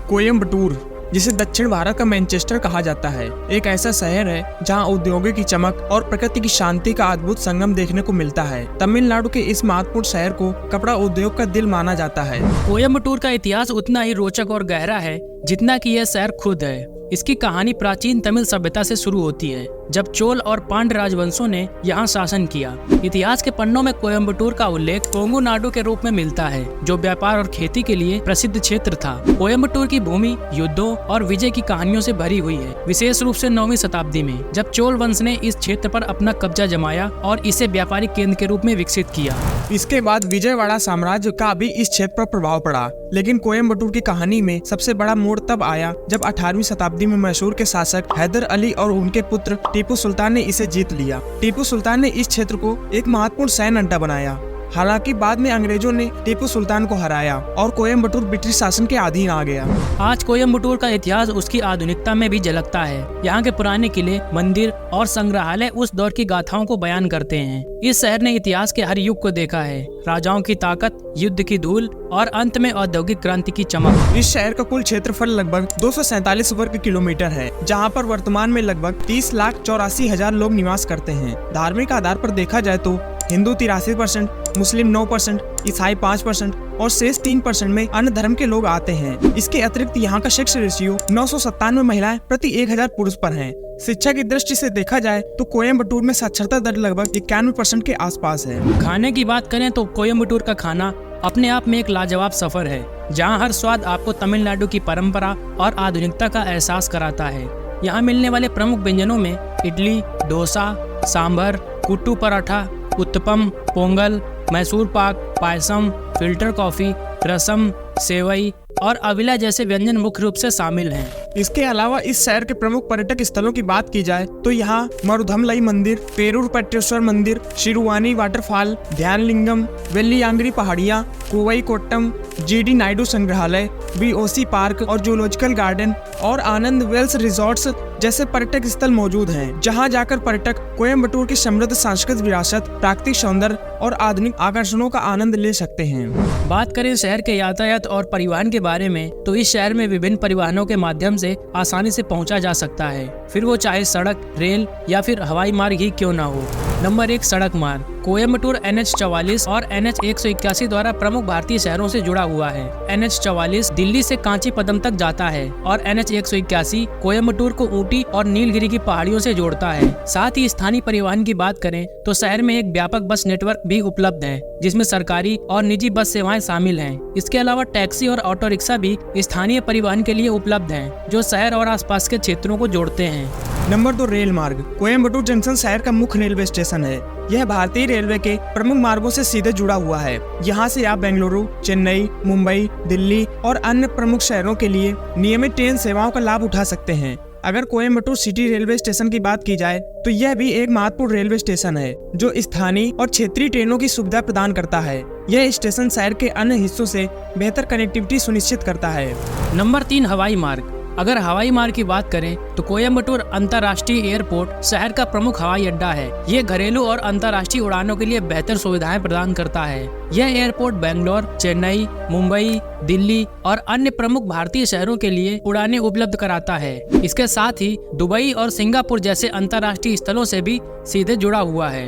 कोयम्बटूर, जिसे दक्षिण भारत का मैनचेस्टर कहा जाता है, एक ऐसा शहर है जहां उद्योगों की चमक और प्रकृति की शांति का अद्भुत संगम देखने को मिलता है। तमिलनाडु के इस महत्वपूर्ण शहर को कपड़ा उद्योग का दिल माना जाता है। कोयम्बटूर का इतिहास उतना ही रोचक और गहरा है जितना कि यह शहर खुद है। इसकी कहानी प्राचीन तमिल सभ्यता से शुरू होती है, जब चोल और पांड्य राजवंशों ने यहाँ शासन किया। इतिहास के पन्नों में कोयम्बटूर का उल्लेख कोंगू नाडु के रूप में मिलता है, जो व्यापार और खेती के लिए प्रसिद्ध क्षेत्र था। कोयम्बटूर की भूमि युद्धों और विजय की कहानियों से भरी हुई है, विशेष रूप से 9वीं शताब्दी में, जब चोल वंश ने इस क्षेत्र पर अपना कब्जा जमाया और इसे व्यापारिक केंद्र के रूप में विकसित किया। इसके बाद विजयवाड़ा साम्राज्य का भी इस क्षेत्र पर प्रभाव पड़ा, लेकिन कोयम्बटूर की कहानी में सबसे बड़ा मोड़ तब आया जब 18वीं शताब्दी में मैसूर के शासक हैदर अली और उनके पुत्र टीपू सुल्तान ने इसे जीत लिया। टीपू सुल्तान ने इस क्षेत्र को एक महत्वपूर्ण सैन्य अड्डा बनाया। हालांकि बाद में अंग्रेजों ने टीपू सुल्तान को हराया और कोयम्बटूर ब्रिटिश शासन के अधीन आ गया। आज कोयम्बटूर का इतिहास उसकी आधुनिकता में भी झलकता है। यहाँ के पुराने किले, मंदिर और संग्रहालय उस दौर की गाथाओं को बयान करते हैं। इस शहर ने इतिहास के हर युग को देखा है, राजाओं की ताकत, युद्ध की धूल और अंत में औद्योगिक क्रांति की चमक। इस शहर का कुल क्षेत्रफल लगभग 247 वर्ग किलोमीटर है, जहाँ पर वर्तमान में लगभग 30,84,000 लोग निवास करते हैं। धार्मिक आधार पर देखा जाए तो हिंदू 83%, मुस्लिम 9%, ईसाई 5% और शेष 3% में अन्य धर्म के लोग आते हैं। इसके अतिरिक्त यहाँ का सेक्स रेशियो 997 महिलाएं प्रति 1000 पुरुष पर है। शिक्षा की दृष्टि से देखा जाए तो कोयम्बटूर में साक्षरता दर लगभग 91% के आसपास है। खाने की बात करें तो कोयम्बटूर का खाना अपने आप में एक लाजवाब सफर है, जहाँ हर स्वाद आपको तमिलनाडु की परंपरा और आधुनिकता का एहसास कराता है। यहाँ मिलने वाले प्रमुख व्यंजनों में इडली, डोसा, सांभर, कुट्टू पराठा, उत्तपम, पोंगल, मैसूर पाक, पायसम, फिल्टर कॉफी, रसम, सेवई और अविला जैसे व्यंजन मुख्य रूप से शामिल हैं। इसके अलावा इस शहर के प्रमुख पर्यटक स्थलों की बात की जाए तो यहाँ मरुधमलाई मंदिर, पेरूर पट्टेश्वर मंदिर, शिरुवानी वाटरफॉल, ध्यानलिंगम, वेल्लियांगिरी पहाड़ियाँ, कोवई कोट्टम, जीडी नायडू संग्रहालय, बीओसी पार्क और जूलॉजिकल गार्डन और आनंद वेल्स रिजॉर्ट्स जैसे पर्यटक स्थल मौजूद हैं, जहां जाकर पर्यटक कोयम्बटूर की समृद्ध सांस्कृतिक विरासत, प्राकृतिक सौंदर्य और आधुनिक आकर्षणों का आनंद ले सकते हैं। बात करें शहर के यातायात और परिवहन के बारे में तो इस शहर में विभिन्न परिवहनों के माध्यम से आसानी से पहुंचा जा सकता है, फिर वो चाहे सड़क, रेल या फिर हवाई मार्ग ही क्यों ना हो। नंबर 1, सड़क मार्ग। कोयम्बटूर NH44 और NH 181 द्वारा प्रमुख भारतीय शहरों से जुड़ा हुआ है। NH 44 दिल्ली से कांचीपदम तक जाता है और NH 181 कोयम्बटूर को ऊटी और नीलगिरी की पहाड़ियों से जोड़ता है। साथ ही स्थानीय परिवहन की बात करें तो शहर में एक व्यापक बस नेटवर्क भी उपलब्ध है, जिसमें सरकारी और निजी बस सेवाएं शामिल हैं। इसके अलावा टैक्सी और ऑटो रिक्शा भी स्थानीय परिवहन के लिए उपलब्ध हैं, जो शहर और आसपास के क्षेत्रों को जोड़ते हैं। नंबर 2, रेल मार्ग। कोयम्बटूर जंक्शन शहर का मुख्य रेलवे स्टेशन है। यह भारतीय रेलवे के प्रमुख मार्गों से सीधे जुड़ा हुआ है। यहाँ से आप बेंगलुरु, चेन्नई, मुंबई, दिल्ली और अन्य प्रमुख शहरों के लिए नियमित ट्रेन सेवाओं का लाभ उठा सकते हैं। अगर कोयम्बटूर सिटी रेलवे स्टेशन की बात की जाए तो यह भी एक महत्वपूर्ण रेलवे स्टेशन है, जो स्थानीय और क्षेत्रीय ट्रेनों की सुविधा प्रदान करता है। यह स्टेशन शहर के अन्य हिस्सों से बेहतर कनेक्टिविटी सुनिश्चित करता है। नंबर 3, हवाई मार्ग। अगर हवाई मार्ग की बात करें तो कोयम्बटूर अंतर्राष्ट्रीय एयरपोर्ट शहर का प्रमुख हवाई अड्डा है। ये घरेलू और अंतर्राष्ट्रीय उड़ानों के लिए बेहतर सुविधाएं प्रदान करता है। यह एयरपोर्ट बेंगलोर, चेन्नई, मुंबई, दिल्ली और अन्य प्रमुख भारतीय शहरों के लिए उड़ानें उपलब्ध कराता है। इसके साथ ही दुबई और सिंगापुर जैसे अंतर्राष्ट्रीय स्थलों से भी सीधे जुड़ा हुआ है।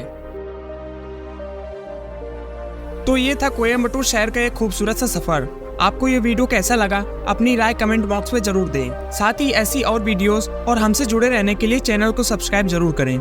तो ये था कोयम्बटूर शहर का एक खूबसूरत सा सफर। आपको ये वीडियो कैसा लगा, अपनी राय कमेंट बॉक्स में जरूर दें। साथ ही ऐसी और वीडियोस और हमसे जुड़े रहने के लिए चैनल को सब्सक्राइब जरूर करें।